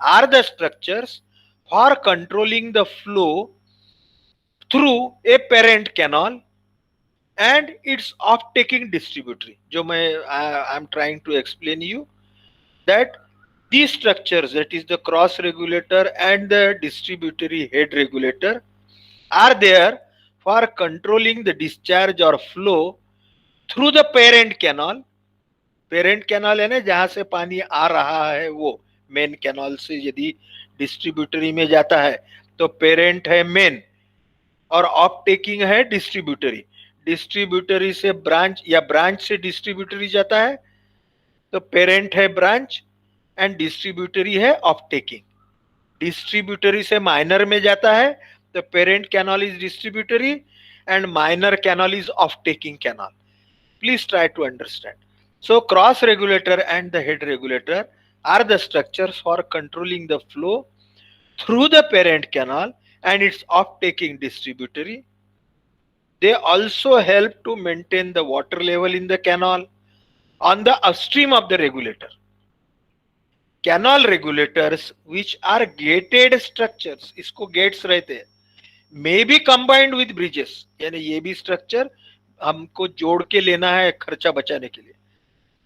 Are the structures for controlling the flow through a parent canal and its off taking distributary. जो मैं I am trying to explain you that these structures, that is the cross regulator and the distributary head regulator, are there for controlling the discharge or flow through the parent canal. Parent canal है ना, जहां से पानी आ रहा है वो main canal से यदि डिस्ट्रीब्यूटरी में जाता है तो पेरेंट है मेन और ऑफ टेकिंग है डिस्ट्रीब्यूटरी. डिस्ट्रीब्यूटरी से ब्रांच या ब्रांच से डिस्ट्रीब्यूटरी जाता है तो पेरेंट है ब्रांच एंड डिस्ट्रीब्यूटरी है ऑफ टेकिंग. डिस्ट्रीब्यूटरी से माइनर में जाता है तो parent canal is distributary and minor canal is off taking canal. Please try to understand. So cross regulator and the head regulator are the structures for controlling the flow through the parent canal and its off taking distributary. They also help to maintain the water level in the canal on the upstream of the regulator. Canal regulators which are gated structures, इसको gates रहते हैं, may be combined with bridges. यानी ये भी structure हमको जोड़ के लेना है खर्चा बचाने के लिए.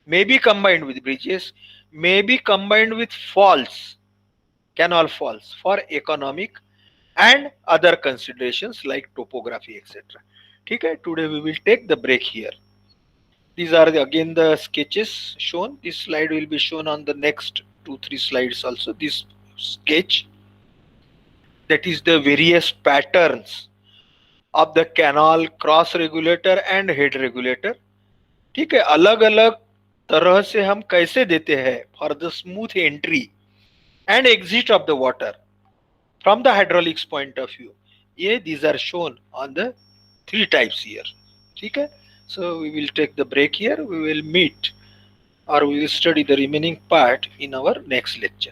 May be combined with bridges, may be combined with falls, canal falls, for economic and other considerations like topography, etc. ठीक है, today we will take the break here. These are again the sketches shown. This slide will be shown on the next 2-3 slides also. This sketch, that is the various patterns of the canal cross regulator and head regulator. ठीक है, अलग अलग तरह से हम कैसे देते हैं for the smooth entry and exit of the water from the hydraulics point of view. ये these are shown on the 3 types here. ठीक है, so we will take the break here. We will meet or we will study the remaining part in our next lecture.